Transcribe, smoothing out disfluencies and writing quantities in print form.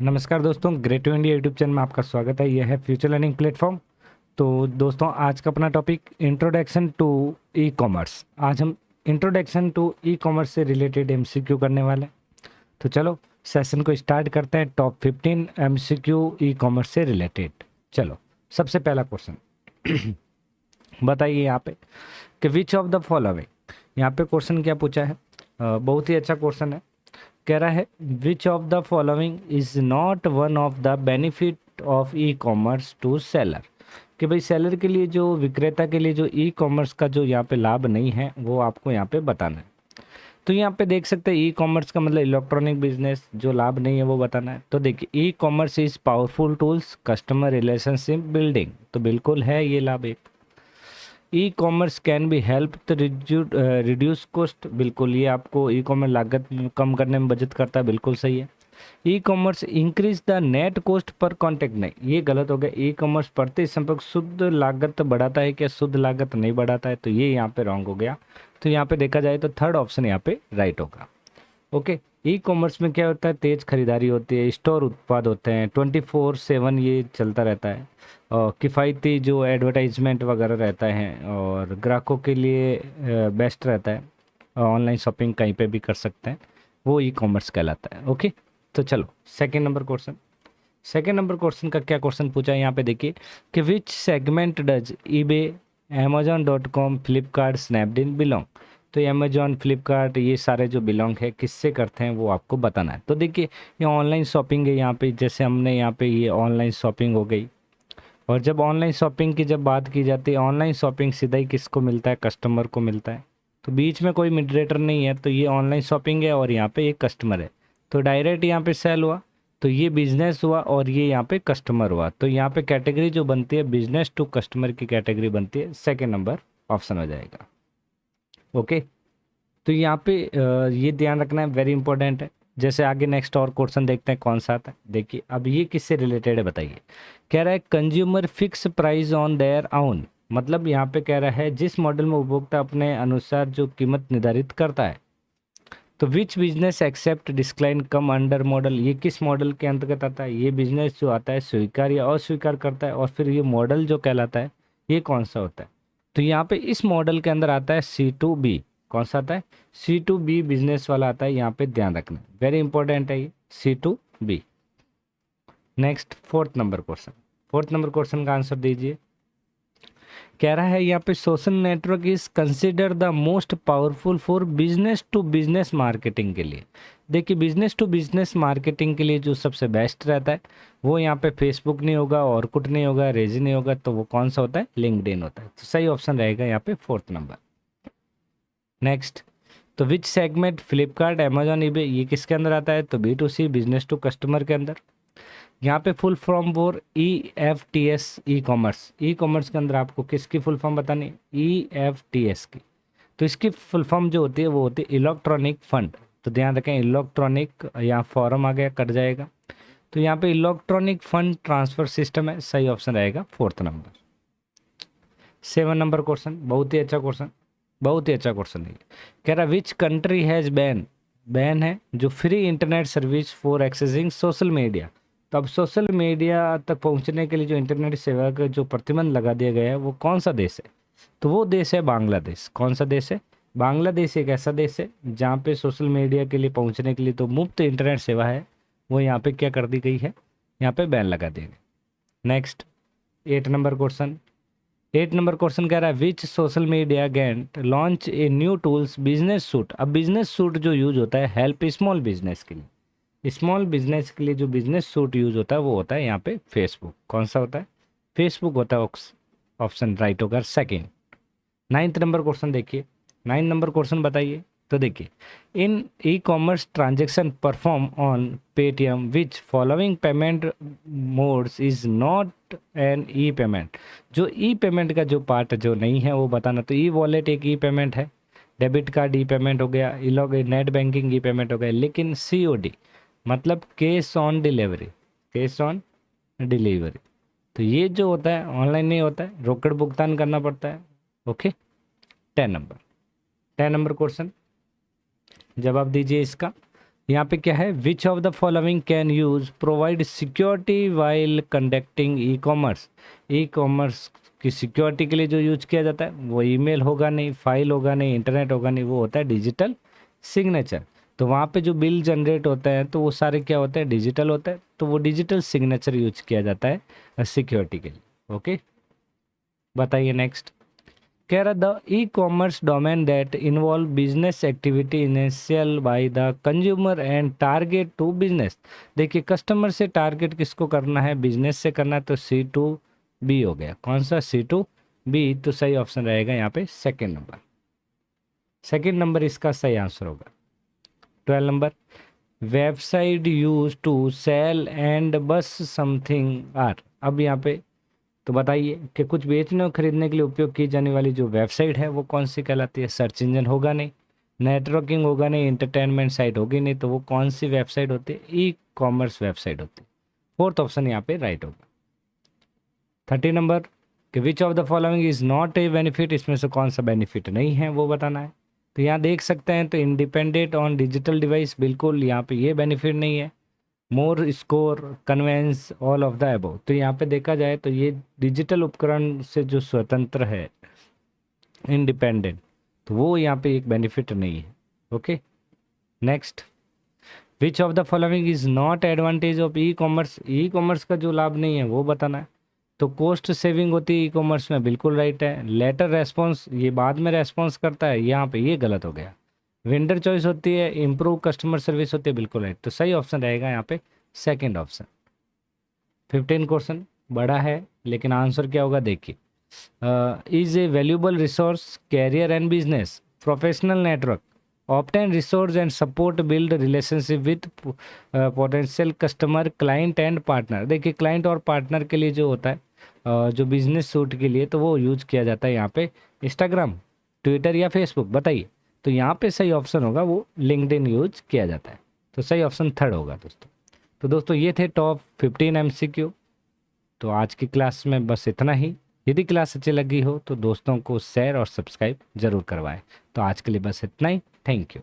नमस्कार दोस्तों, great to India YouTube channel में आपका स्वागत है। यह है फ्यूचर लर्निंग प्लेटफॉर्म। तो दोस्तों, आज का अपना topic introduction to e commerce. आज हम इंट्रोडक्शन टू ई कॉमर्स से रिलेटेड एमसीक्यू करने वाले हैं। तो चलो सेशन को स्टार्ट करते हैं। टॉप 15 एमसीक्यू ई कॉमर्स से रिलेटेड। चलो, सबसे पहला क्वेश्चन बताइए यहाँ पे कि विच ऑफ द फॉलोइंग। यहाँ पे क्वेश्चन क्या पूछा है, बहुत ही अच्छा क्वेश्चन है। कह रहा है which of the following is not one of the benefit of e commerce to seller. कि भाई सेलर के लिए, जो विक्रेता के लिए जो ई कॉमर्स का जो यहाँ पे लाभ नहीं है वो आपको यहाँ पे बताना है। तो यहाँ पे देख सकते हैं ई कॉमर्स का मतलब इलेक्ट्रॉनिक बिजनेस, जो लाभ नहीं है वो बताना है। तो देखिए, e commerce is powerful tools customer relationship building, तो बिल्कुल है ये लाभ एक। E commerce can be help तो रिड्यूस कॉस्ट, बिल्कुल ये आपको ई कॉमर्स लागत कम करने में बचत करता है, बिल्कुल सही है। E commerce increase the net cost per contact, नहीं ये गलत हो गया। ई कॉमर्स प्रति संपर्क शुद्ध लागत बढ़ाता है क्या? शुद्ध लागत नहीं बढ़ाता है, तो ये यहाँ पे रॉन्ग हो गया। तो यहाँ पे देखा जाए तो थर्ड ऑप्शन यहाँ पे राइट होगा। ओके, ई कॉमर्स में क्या होता है, तेज खरीदारी होती है, स्टोर उत्पाद होते हैं, 24/7 ये चलता रहता है, और किफ़ायती जो एडवर्टाइजमेंट वगैरह रहता है, और ग्राहकों के लिए बेस्ट रहता है। ऑनलाइन शॉपिंग कहीं पे भी कर सकते हैं, वो ई कॉमर्स कहलाता है। ओके, तो चलो second number question. Second number question का क्या क्वेश्चन पूछा है यहाँ पे देखिए कि विच segment does eBay, Amazon.com, Flipkart, Snapdeal belong. तो अमेजॉन, फ्लिपकार्ट ये सारे जो बिलोंग है किससे करते हैं वो आपको बताना है। तो देखिए, ये ऑनलाइन शॉपिंग है। यहाँ पे जैसे हमने यहाँ पे ये ऑनलाइन शॉपिंग हो गई, और जब ऑनलाइन शॉपिंग की जब बात की जाती है, ऑनलाइन शॉपिंग सीधा ही किसको मिलता है? कस्टमर को मिलता है। तो बीच में कोई मिडरेटर नहीं है, तो ये ऑनलाइन शॉपिंग है और यहाँ पे एक कस्टमर है, तो डायरेक्ट यहाँ पे सेल हुआ, तो ये बिजनेस हुआ, और ये यहाँ पे कस्टमर हुआ। तो यहाँ पे कैटेगरी जो बनती है बिजनेस टू कस्टमर की कैटेगरी बनती है, सेकेंड नंबर ऑप्शन हो जाएगा। ओके, तो यहाँ पे ये ध्यान रखना है, वेरी इंपॉर्टेंट है। जैसे आगे नेक्स्ट और क्वेश्चन देखते हैं कौन सा आता है। देखिए, अब ये किससे रिलेटेड है बताइए। कह रहा है consumer fix price on their own, मतलब यहाँ पे कह रहा है जिस मॉडल में उपभोक्ता अपने अनुसार जो कीमत निर्धारित करता है। तो which business accept decline come under model, ये किस मॉडल के अंतर्गत आता है? ये बिजनेस जो आता है स्वीकार या अस्वीकार करता है, और फिर ये मॉडल जो कहलाता है ये कौन सा होता है? तो यहाँ पे इस मॉडल के अंदर आता है C2B। कौन सा आता है? C2B बिजनेस वाला आता है, यहाँ पे ध्यान रखना, वेरी इंपॉर्टेंट है ये C2B। Next fourth number question. Fourth number question का आंसर दीजिए। कह रहा है यहाँ पे social network is consider the most powerful for business to business marketing के लिए। देखिए, बिजनेस टू बिजनेस मार्केटिंग के लिए जो सबसे बेस्ट रहता है वो यहाँ पे फेसबुक नहीं होगा, ऑरकुट नहीं होगा, रेजी नहीं होगा, तो वो कौन सा होता है? लिंक्डइन होता है। तो सही ऑप्शन रहेगा यहाँ पे फोर्थ नंबर। नेक्स्ट, तो विच सेगमेंट फ्लिपकार्ट, अमेजॉन, ईबे ये किसके अंदर आता है? तो B2C, बिजनेस टू कस्टमर के अंदर। यहाँ पे full form for EFTS, e commerce. E commerce के अंदर आपको किसकी फुल फॉर्म बतानी है? EFTS की। तो इसकी फुल फॉर्म जो होती है वो होती है इलेक्ट्रॉनिक फंड। तो ध्यान रखें, इलेक्ट्रॉनिक, यहाँ फॉर्म आ गया, कट जाएगा। तो यहाँ पे इलेक्ट्रॉनिक फंड ट्रांसफर सिस्टम है, सही ऑप्शन रहेगा फोर्थ नंबर। 7 नंबर क्वेश्चन, बहुत ही अच्छा क्वेश्चन, बहुत ही अच्छा क्वेश्चन है। कह रहा which country has ban, ban है जो free internet service for accessing social media. तो अब सोशल मीडिया तक पहुंचने के लिए जो इंटरनेट सेवा का जो प्रतिबंध लगा दिया गया है वो कौन सा देश है? तो वो देश है बांग्लादेश। कौन सा देश है? बांग्लादेश एक ऐसा देश है जहाँ पे सोशल मीडिया के लिए पहुंचने के लिए तो मुफ्त इंटरनेट सेवा है, वो यहाँ पे क्या कर दी गई है? यहाँ पे बैन लगा दिया गया। Next 8 number question. 8 number question कह रहा है which social media giant launch a new tools business suite. अब बिजनेस सूट जो यूज होता है हेल्प स्मॉल बिजनेस के लिए, स्मॉल बिजनेस के लिए जो बिजनेस सूट यूज होता है वो होता है यहाँ पे फेसबुक। कौन सा होता है? फेसबुक होता है, ऑप्शन राइट होगा सेकेंड। 9 नंबर क्वेश्चन देखिए, 9 नंबर क्वेश्चन बताइए। तो देखिए, in e commerce transaction perform on Paytm which following payment modes is not an e payment. जो ई पेमेंट का जो पार्ट जो नहीं है वो बताना। तो ई वॉलेट एक ई पेमेंट है, डेबिट कार्ड ई पेमेंट हो गया, ई लॉग नेट बैंकिंग ई पेमेंट हो गया, लेकिन COD मतलब cash on delivery, cash on delivery, तो ये जो होता है ऑनलाइन नहीं होता है, रोकड़ भुगतान करना पड़ता है। ओके, 10 नंबर, 10 नंबर क्वेश्चन जवाब दीजिए इसका। यहाँ पे क्या है, which of the following can use provide security while conducting e commerce. E commerce की सिक्योरिटी के लिए जो यूज किया जाता है वो ईमेल होगा नहीं, फाइल होगा नहीं, इंटरनेट होगा नहीं, वो होता है डिजिटल सिग्नेचर। तो वहाँ पे जो बिल जनरेट होते हैं तो वो सारे क्या होते हैं, डिजिटल होता है, तो वो डिजिटल सिग्नेचर यूज किया जाता है सिक्योरिटी के लिए। ओके, बताइए नेक्स्ट। कह रहा the e commerce domain that involve business activity initial by the consumer and target to business. देखिए कस्टमर से टारगेट किसको करना है, बिजनेस से करना है, तो C2B हो गया। कौन सा, C2B। तो सही ऑप्शन रहेगा यहाँ पे सेकेंड नंबर। सेकेंड नंबर इसका सही आंसर होगा। 12 number, website use to sell and bus something are. अब यहाँ पे तो बताइए कि कुछ बेचने और खरीदने के लिए उपयोग की जाने वाली जो वेबसाइट है वो कौन सी कहलाती है। सर्च इंजन होगा नहीं, नेटवर्किंग होगा नहीं, इंटरटेनमेंट साइट होगी नहीं, तो वो कौन सी वेबसाइट होती है, ई कॉमर्स वेबसाइट होती है। फोर्थ ऑप्शन यहाँ पे राइट होगा। 30 नंबर, कि विच of the following is not a benefit. इसमें से कौन सा बेनिफिट नहीं है वो बताना है। तो यहाँ देख सकते हैं, तो इंडिपेंडेंट ऑन डिजिटल डिवाइस, बिल्कुल यहाँ पे ये बेनिफिट नहीं है। More score, convenience, all of the above. तो यहाँ पे देखा जाए तो ये डिजिटल उपकरण से जो स्वतंत्र है, इंडिपेंडेंट, तो वो यहाँ पे एक बेनिफिट नहीं है। Okay, next. Which of the following is not advantage of e commerce. E commerce का जो लाभ नहीं है वो बताना है। तो कॉस्ट सेविंग होती है ई कॉमर्स में, बिल्कुल राइट है। लेटर रेस्पॉन्स, ये बाद में रेस्पॉन्स करता है, यहाँ पे ये गलत हो गया। वेंडर चॉइस होती है, इम्प्रूव कस्टमर सर्विस होती है, बिल्कुल राइट। तो सही ऑप्शन रहेगा यहाँ पे सेकेंड ऑप्शन। 15 क्वेश्चन बड़ा है, लेकिन आंसर क्या होगा देखिए। Is a valuable resource, career and business, professional network, obtain resource and support, build relationship with potential customer, client and partner. देखिए क्लाइंट और पार्टनर के लिए जो होता है जो बिजनेस सूट के लिए, तो वो यूज किया जाता है यहाँ पे इंस्टाग्राम, ट्विटर या फेसबुक। बताइए, तो यहाँ पे सही ऑप्शन होगा वो लिंक्डइन यूज किया जाता है। तो सही ऑप्शन थर्ड होगा दोस्तों। तो दोस्तों ये थे टॉप 15 MCQ। तो आज की क्लास में बस इतना ही। यदि क्लास अच्छी लगी हो तो दोस्तों को शेयर और सब्सक्राइब जरूर करवाएं। तो आज के लिए बस इतना ही। Thank you.